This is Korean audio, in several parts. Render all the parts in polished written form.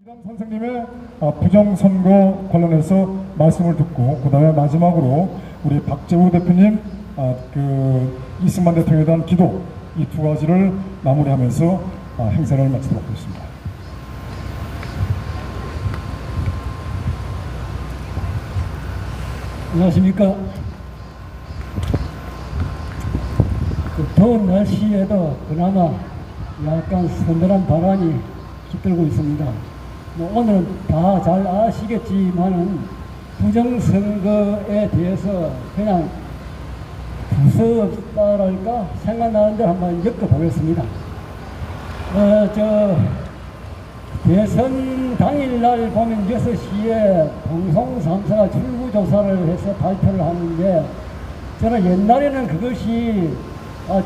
선생님의 부정선거 관련해서 말씀을 듣고 그 다음에 마지막으로 우리 박재우 대표님 이승만 대통령에 대한 기도 이 두 가지를 마무리하면서 행사를 마치도록 하겠습니다. 안녕하십니까. 더운 날씨에도 그나마 약간 선선한 바람이 깃들고 있습니다. 오늘은 다 잘 아시겠지만은 부정선거에 대해서 그냥 두서없다랄까 생각나는 대로 한번 엮어보겠습니다. 대선 당일날 보면 6시에 방송 3사가 출구조사를 해서 발표를 하는데 저는 옛날에는 그것이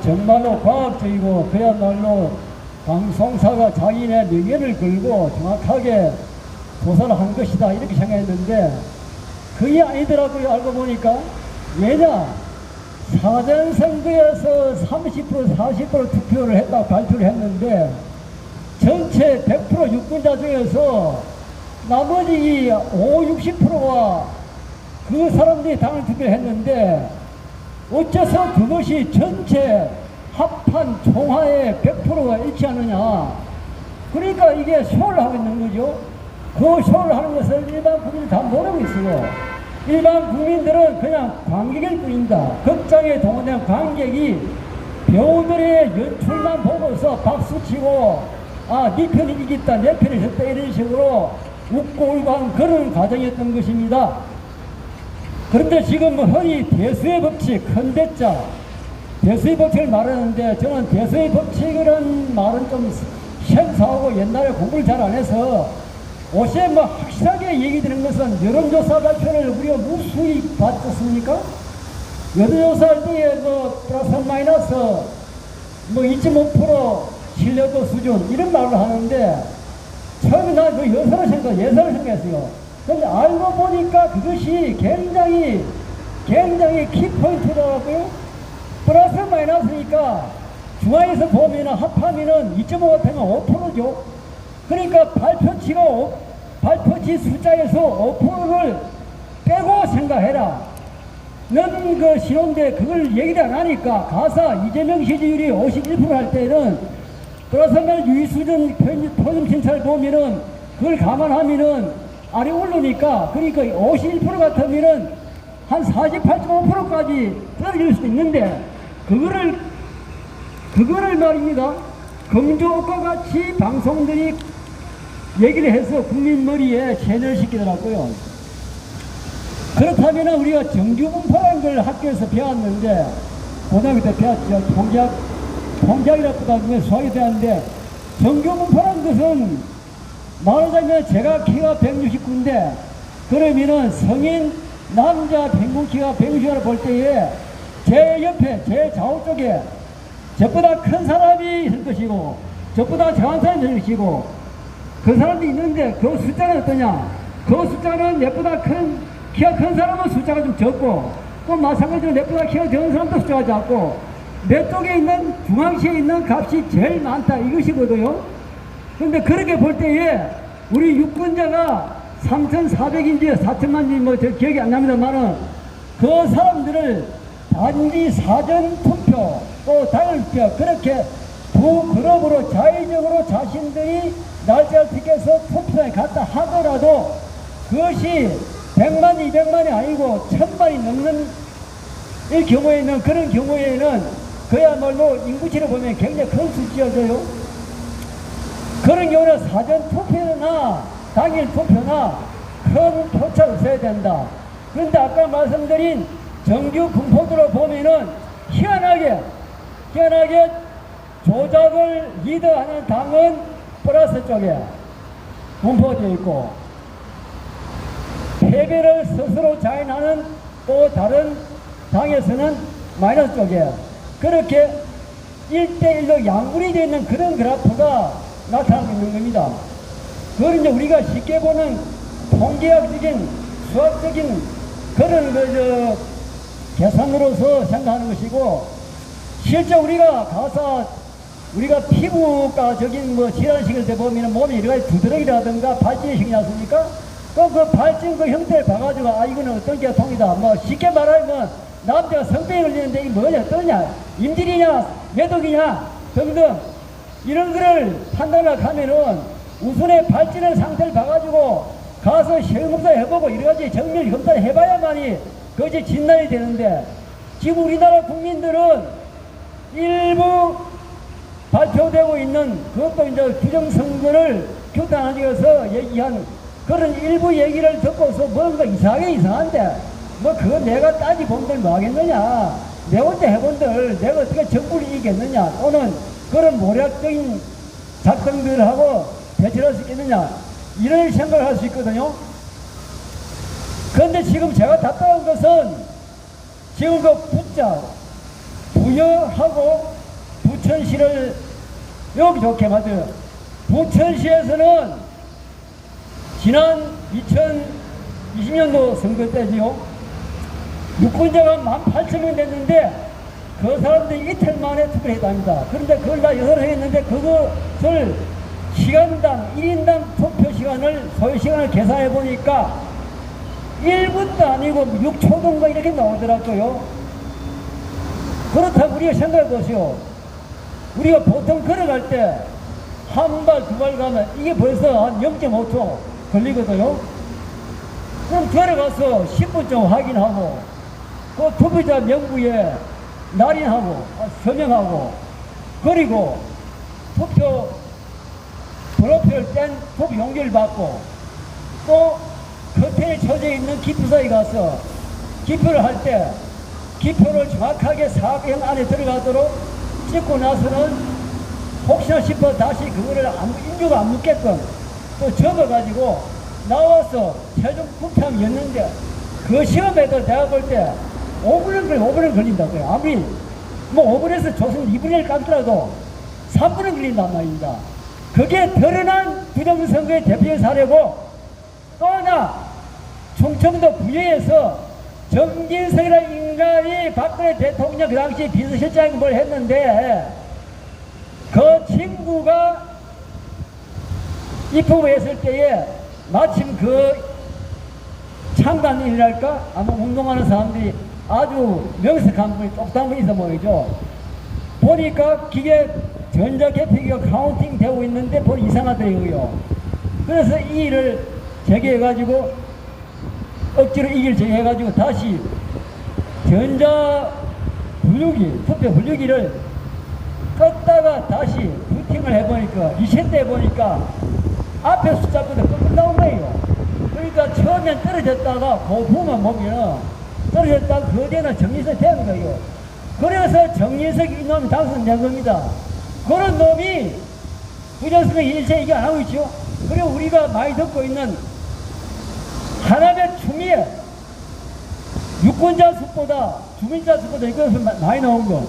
정말로 과학적이고 그야말로 방송사가 자기네 명예를 걸고 정확하게 조사를 한 것이다 이렇게 생각했는데 그게 아니더라고요. 알고 보니까. 왜냐, 사전선거에서 30% 40% 투표를 했다고 발표를 했는데 전체 100% 유권자 중에서 나머지 60%가 그 사람들이 당을 투표를 했는데 어째서 그것이 전체 합한 총화의 100%가 일치하느냐. 그러니까 이게 쇼를 하고 있는 거죠. 그 쇼를 하는 것을 일반 국민이 다 모르고 있어요. 일반 국민들은 그냥 관객일 뿐입니다. 극장에 동원된 관객이 배우들의 연출만 보고서 박수치고 네 편이 이겼다 내 편이 졌다 이런 식으로 웃고 울고 하는 그런 과정이었던 것입니다. 그런데 지금 흔히 대수의 법칙, 헌대자 대수의 법칙을 말하는데 저는 대수의 법칙이라는 말은 좀 생소하고 옛날에 공부를 잘 안 해서 옷에 확실하게 얘기되는 것은 여론조사 발표를 우리가 무수히 받았습니까? 여론조사 할 때에 플러스 마이너스 2.5% 신뢰도 수준 이런 말을 하는데 처음에 난 그 예사를 생각했어요. 그런데 알고 보니까 그것이 굉장히 키포인트더라고요. 플러스 마이너스니까 중앙에서 보면 합하면은 2.5가 되면 5%죠. 그러니까 발표치 숫자에서 5%를 빼고 생각해라. 는 그 신호인데 그걸 얘기를 안 하니까 가사 이재명 지지율이 51% 할 때는 플러스 마이너스 유의수준 표준 심사를 보면은 그걸 감안하면은 아래 오르니까 그러니까 51% 같으면은 한 48.5%까지 떨어질 수도 있는데 그거를 말입니다. 검조과 같이 방송들이 얘기를 해서 국민 머리에 체념시키더라고요. 그렇다면 우리가 정규분포라는 걸 학교에서 배웠는데 고등학교 때 배웠죠. 통계학이라고 나중에 수학이 되었는데 정규분포라는 것은 말하자면 제가 키가 169인데 그러면은 성인 남자 평균 키가 160을 볼 때에 제 옆에 제 좌우 쪽에 저보다 큰 사람이 있을 것이고 저보다 작은 사람이 있을 것이고 그 사람도 있는데 그 숫자는 어떠냐. 그 숫자는 내보다 키가 큰 사람은 숫자가 좀 적고 또 마찬가지로 내보다 키가 적은 사람도 숫자가 작고 내 쪽에 있는 중앙시에 있는 값이 제일 많다 이것이거든요. 그런데 그렇게 볼 때에 우리 유권자가 3,400인지 4천만인지 기억이 안 납니다만은 그 사람들을 단지 사전투표 또 당일투표 그렇게 두 그룹으로 자의적으로 자신들이 날짜를 택해서 투표에 갔다 하더라도 그것이 100만, 200만이 아니고 1000만이 넘는 이 경우에는 그런 경우에는 그야말로 인구치를 보면 굉장히 큰 수치여져요. 그런 경우는 사전투표나 당일투표나 큰 표차가 없어야 된다. 그런데 아까 말씀드린 정규 분포도로 보면은 희한하게 조작을 리드하는 당은 플러스 쪽에 분포되어 있고 패배를 스스로 자인하는 또 다른 당에서는 마이너스 쪽에 그렇게 1대1로 양분이 되어 있는 그런 그래프가 나타나고 있는 겁니다. 그걸 이제 우리가 쉽게 보는 통계학적인 수학적인 그런 계산으로서 생각하는 것이고 실제 우리가 가사 우리가 피부가 적인 뭐 질환식을 때 보면 몸이 여러 가지 두드러기라든가 발진식이지 않습니까? 그 발진 그 형태를 봐가지고 아 이거는 어떤 계통이다. 뭐 쉽게 말하면 남자가 성병이 걸리는데 이게 뭐냐 어떠냐 임질이냐 매독이냐 등등 이런 거를 판단을 하면은 우선에 발진의 상태를 봐가지고 가서 시험검사 해보고 여러 가지 정밀 검사를 해봐야만이 그것이 진단이 되는데 지금 우리나라 국민들은 일부 발표되고 있는 그것도 이제 규정선거를 규탄하면서 얘기한 그런 일부 얘기를 듣고서 뭔가 이상한데 뭐 그거 내가 따지 본들 뭐 하겠느냐 내 혼자 해본들 내가 어떻게 정부를 이기겠느냐 또는 그런 모략적인 작성들하고 대처를 할 수 있겠느냐 이런 생각을 할 수 있거든요. 그런데 지금 제가 답답한 것은 지금 그 부여하고 부천시를 여기 좋게 맞아요. 부천시에서는 지난 2020년도 선거 때지요. 유권자가 18,000명 됐는데 그 사람들이 이틀 만에 투표를 했답니다. 그런데 그걸 다 여설을 했는데 그것을 시간당 1인당 투표 시간을 소요 시간을 계산해 보니까 1분도 아니고 6초던가 이렇게 나오더라고요. 그렇다고 우리가 생각해 보시오. 우리가 보통 걸어갈 때 한 발, 두 발 가면 이게 벌써 한 0.5초 걸리거든요. 그럼 걸어가서 10분 좀 확인하고 그 투표자 명부에 날인하고 서명하고 그리고 투표 번호표를 뗀 투표 용지를 받고 또 커튼에 쳐져 있는 기표소에 가서 기표를 할 때 기표를 정확하게 사각형 안에 들어가도록 찍고 나서는 혹시나 싶어 다시 그거를 인주가 안 묻게끔 또 접어가지고 나와서 최종 투표함이었는데 그 시험에도 내가 볼 때 5분은 걸린다고요. 아무리 뭐 5분에서 조선 2분을 깎더라도 3분은 걸린단 말입니다. 그게 드러난 부정선거의 대표 사례고 또 하나 충청도 부여에서 정진석이라는 인간이 박근혜 대통령 그 당시 비서실장이 뭘 했는데 그 친구가 입후보했을 때에 마침 그 창단인이랄까 아마 운동하는 사람들이 아주 명석한 분이 똑똑한 분이 있어 보이죠. 보니까 기계 전자개표기가 카운팅 되고 있는데 보니 이상하더라고요. 그래서 이 일을 제기해가지고 억지로 이길 제기해가지고 다시 전자 분류기 투표 분류기를 껐다가 다시 부팅을 해보니까 리셋 해보니까 앞에 숫자보다 끄끄 나온 거예요. 그러니까 처음엔 떨어졌다가 고부만 보면 떨어졌다가 그 뒤에는 정리석 되는 거예요. 그래서 정리석이 이놈이 당선된 겁니다. 그런 놈이 부정선거 일체 이게 안 하고 있죠. 그리고 우리가 많이 듣고 있는 하나의 추미애 유권자 수보다 주민자 수보다 이것은 많이 나온 거.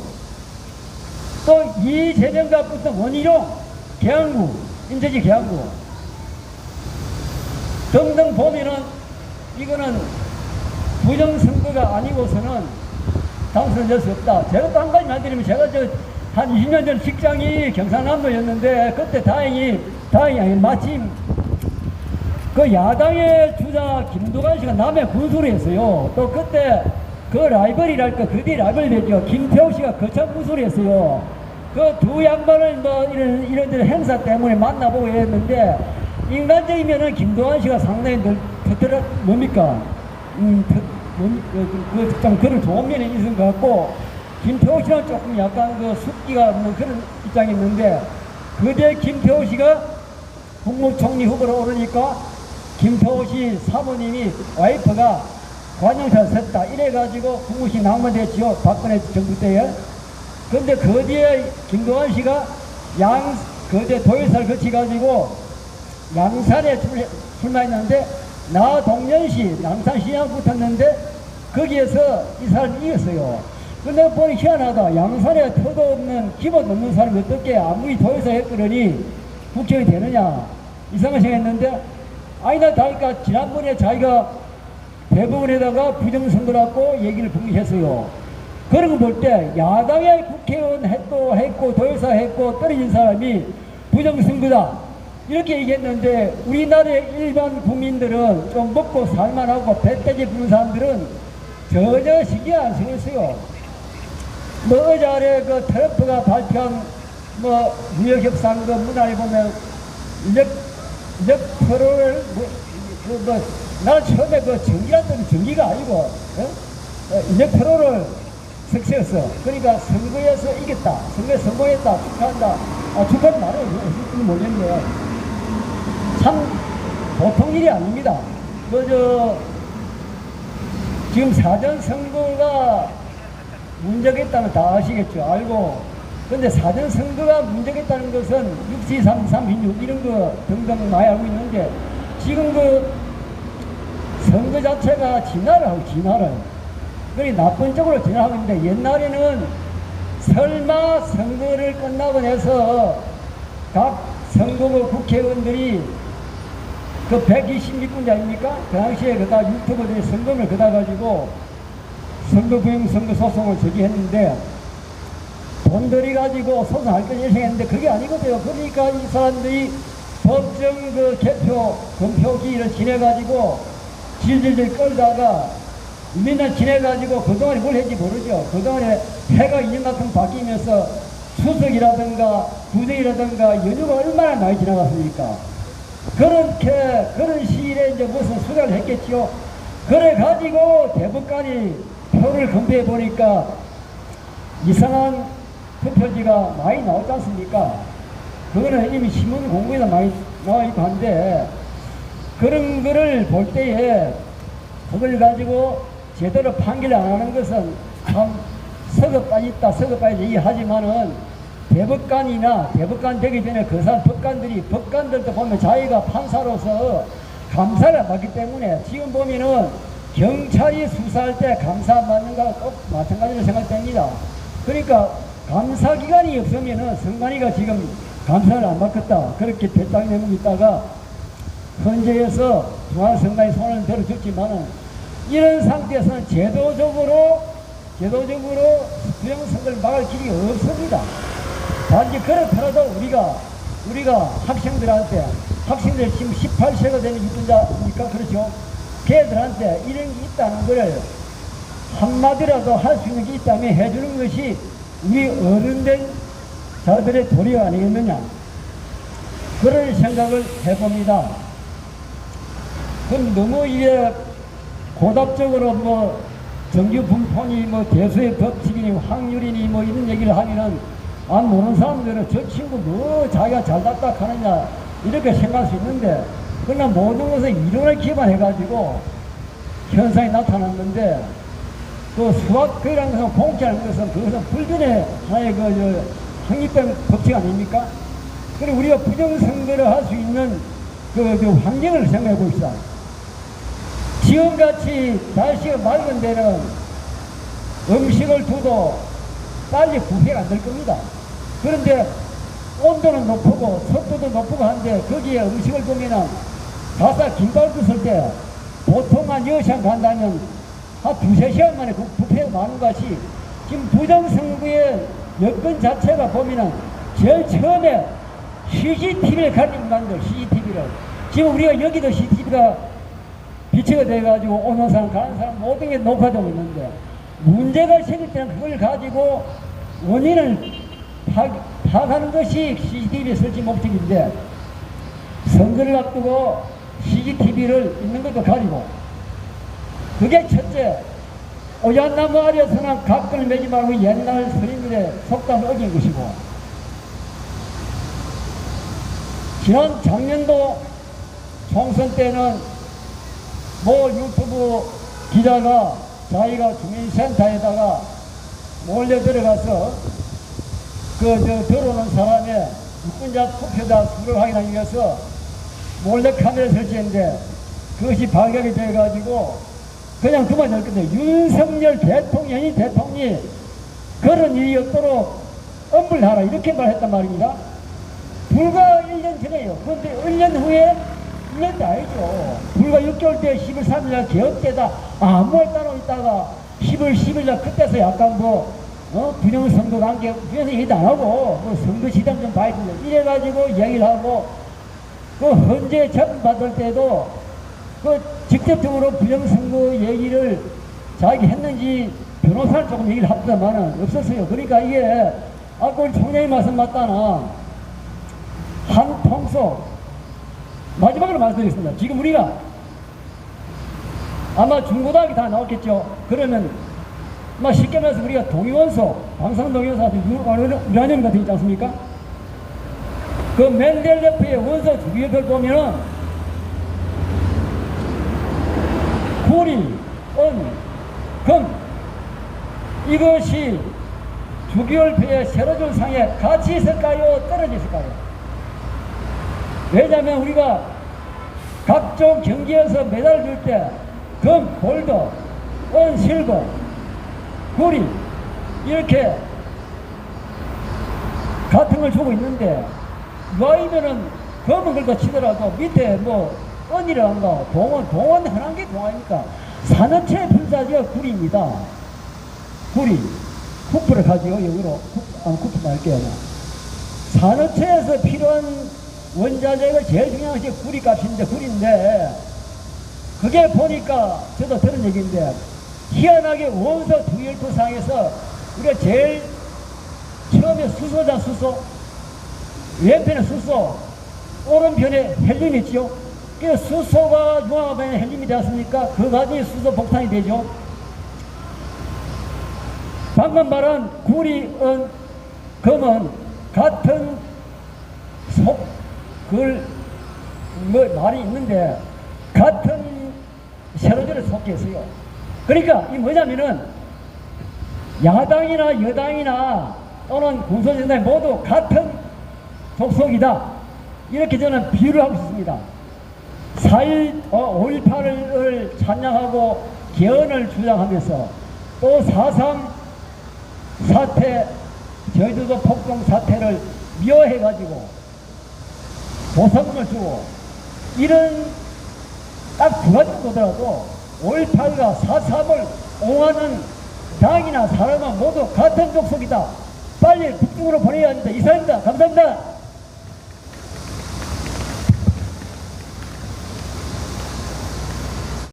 또 이재명과 붙은 원희룡 계양구 인재지 계양구 등등 보면은 이거는 부정선거가 아니고서는 당선될 수 없다. 제가 또 한 가지 말드리면 제가 한 20년 전 직장이 경상남도였는데 그때 다행히 아니 마침 그 야당의 주자 김두관 씨가 남해 군수를 했어요. 또 그때 그 라이벌이랄까 그뒤 라이벌이 됐죠. 김태호 씨가 거창 군수를 했어요. 그 두 양반을 뭐 이런 행사 때문에 만나보고 했는데 인간적이면은 김두관 씨가 상당히 뭡니까? 좀 그런 좋은 면이 있는 것 같고 김태호 씨는 조금 약간 그 숙기가 없는 그런 입장이 있는데 그때 김태호 씨가 국무총리 후보로 오르니까 김태호 씨 사모님이 와이프가 관용차를 섰다 이래가지고 국무실 낭만됐지요. 박근혜 정부 때에. 근데 그 뒤에 김동완 씨가 그때 도의사를 거치가지고 양산에 출마했는데 나 동년시 양산시장 붙었는데 거기에서 이 사람이 이겼어요. 근데 보니 희한하다. 양산에 터도 없는 기본 없는 사람이 어떻게 아무리 도의사 했더니 국회의원이 되느냐 이상한 생각했는데 아니다 다니까 지난번에 자기가 대법원에다가 부정선거라고 얘기를 분명했어요. 그런 거 볼 때 야당의 국회의원 했고 도의사 했고 떨어진 사람이 부정선거다 이렇게 얘기했는데 우리나라의 일반 국민들은 좀 먹고 살만하고 배때지 부는 사람들은 전혀 신경 안 쓰겠어요. 뭐 어제 그 트럼프가 발표한 뭐 무역협상 그 문안에 보면 100%를 나는 처음에 그 전기라는 전기가 아니고 100%를 석세였어. 그러니까 선거에서 이겼다. 선거에 성공했다. 축하한다. 축하는 말은 어떻게 모르겠는데 참 보통 일이 아닙니다. 지금 사전선거가 문제가 있다면 다 아시겠죠. 알고. 근데 사전선거가 문제가 있다는 것은 6.336 이런 거 등등 많이 알고 있는데 지금 그 선거 자체가 진화를. 그러니까 나쁜 쪽으로 진화하고 있는데 옛날에는 설마 선거를 끝나고 나서 각 선거구 국회의원들이 그 126군자 아닙니까? 그 당시에 그다 유튜버들이 선거를 그다 가지고 선거 부영 선거 소송을 제기했는데 돈 들여가지고 소송할 걸 예상했는데 그게 아니거든요. 그러니까 이 사람들이 법정 그 개표 검표기를 지내가지고 질질질 끌다가 맨날 지내가지고 그동안에 뭘 했는지 모르죠. 그동안에 해가 2년만큼 바뀌면서 추석이라든가 구정이라든가 연휴가 얼마나 많이 지나갔습니까? 그런 시일에 이제 무슨 수사를 했겠지요. 그래가지고 대법관이 표를 검토해 보니까 이상한 투표지가 많이 나오지 않습니까? 그거는 이미 신문 공부에도 많이 나와 있고 한데 그런 거를 볼 때에 그걸 가지고 제대로 판결을 안 하는 것은 참 서거까지 있다, 서거까지 얘기하지만은 대법관 되기 전에 그 사람 법관들도 보면 자기가 판사로서 감사를 안 받기 때문에 지금 보면은 경찰이 수사할 때 감사 받는 거랑 꼭 마찬가지로 생각됩니다. 그러니까 감사기관이 없으면은 선관위가 지금 감사를 안 받겠다. 그렇게 대장 내고 있다가 헌재에서 중앙선관위 손을 들어줬지만은 이런 상태에서는 제도적으로 부정선거를 막을 길이 없습니다. 단지 그렇더라도 우리가 학생들 지금 18세가 되는 유권자니까 그렇죠. 걔들한테 이런 게 있다는 걸 한마디라도 할 수 있는 게 있다면 해주는 것이 우리 어른된 자들의 도리가 아니겠느냐. 그런 생각을 해봅니다. 그럼 너무 이게 고답적으로 뭐 정규 분포니 뭐 대수의 법칙이니 확률이니 뭐 이런 얘기를 하면은 안 모르는 사람들은 저 친구 뭐 자기가 잘 답답하느냐 이렇게 생각할 수 있는데 그러나 모든 것을 이론을 기반해가지고 현상이 나타났는데 그 수학이라는 것은 공짜라는 것은 그것은 불변의 하나의 그 확립된 법칙 아닙니까? 그리고 우리가 부정선거를 할 수 있는 그 환경을 생각해 봅시다. 지금같이 날씨가 맑은 데는 음식을 두도 빨리 부패가 안 될 겁니다. 그런데 온도는 높고 습도도 높고 한데 거기에 음식을 보면은 가서 김밥 kus을 때 보통 한 10시간 간다면 한 2~3시간 만에 그 부패가 많은 것이 지금 부정선거의 여건 자체가 보면은 제일 처음에 CCTV를 가진 인간들, CCTV를. 지금 우리가 여기도 CCTV가 비치가 돼가지고 오는 사람, 가는 사람 모든 게 녹화되고 있는데 문제가 생길 때는 그걸 가지고 원인을 파악하는 것이 CCTV 설치 목적인데 선거를 앞두고 CCTV를 있는 것도 가지고 그게 첫째, 오얏나무 아래서는 각을 매지 말고 옛날 스님들의 속담을 어긴 것이고 지난 작년도 총선 때는 모 유튜브 기자가 자기가 주민센터에다가 몰래 들어가서 들어오는 사람의 유권자 투표자 수를 확인하기 위해서 몰래 카메라 설치했는데 그것이 발각이 돼가지고 그냥 그만둘 건데 윤석열 대통령이 그런 일이 없도록 엄불하라 이렇게 말했단 말입니다. 불과 1년 전에요. 그런데 1년 후에 1년도 아니죠. 불과 6개월 때 11, 3일 개업 때다 아무 말 따로 있다가 10월 20일 그때서 약간 부정선거 관계, 부정선거 얘기도 안 하고, 선거 시장 좀 봐야 된다. 이래가지고 이야기를 하고, 헌재 재판 받을 때도, 직접적으로 부정선거 얘기를 자기 했는지 변호사를 조금 얘기를 합니다만은 없었어요. 그러니까 이게, 아까 우리 총장님 말씀 맞다나, 한 통속, 마지막으로 말씀드리겠습니다. 지금 우리가 아마 중고등학교 다 나왔겠죠. 그러면 쉽게 말해서 우리가 동의원소, 방송동의원소한테 유라늄 같은 거 있지 않습니까? 그 멘델레프의 원소 주기율표를 보면은 구리, 은, 금 이것이 주기율표의 세로줄 상에 같이 있을까요? 떨어져 있을까요? 왜냐하면 우리가 각종 경기에서 메달을 줄 때 금, 골드, 은, 실버, 구리 이렇게 같은 걸 주고 있는데 와이면은 금은 그렇다 치더라도 밑에 은이라는 거 동원 흔한 게 동화니까 산업체 분사지가 구리입니다. 구리 쿠프를 가지고 여기로 쿠프 말게요. 산업체에서 필요한 원자재가 제일 중요한 것이 구리 값인데 구리인데 그게 보니까 저도 들은 얘기인데 희한하게 원소 주기율표상에서 우리가 제일 처음에 수소자 수소 왼편에 수소 오른편에 헬륨이 있죠. 그 수소가 융합하면 헬륨이 되었으니까 그 과정이 수소 폭탄이 되죠. 방금 말한 구리, 은, 금은 같은 말이 있는데 같은 세로줄에 속해 있어요. 그러니까 이 뭐냐면은 야당이나 여당이나 또는 군소정당이 모두 같은 족속이다. 이렇게 저는 비유를 하고 있습니다. 5.18을 찬양하고 개헌을 주장하면서 또 4.3 사태, 저희들도 폭동 사태를 미워해가지고 보상금을 주고 이런 딱 두 가지 보더라도 5.18과 4.3을 옹호하는 당이나 사람은 모두 같은 족속이다. 빨리 북쪽으로 보내야 합니다. 이상입니다. 감사합니다.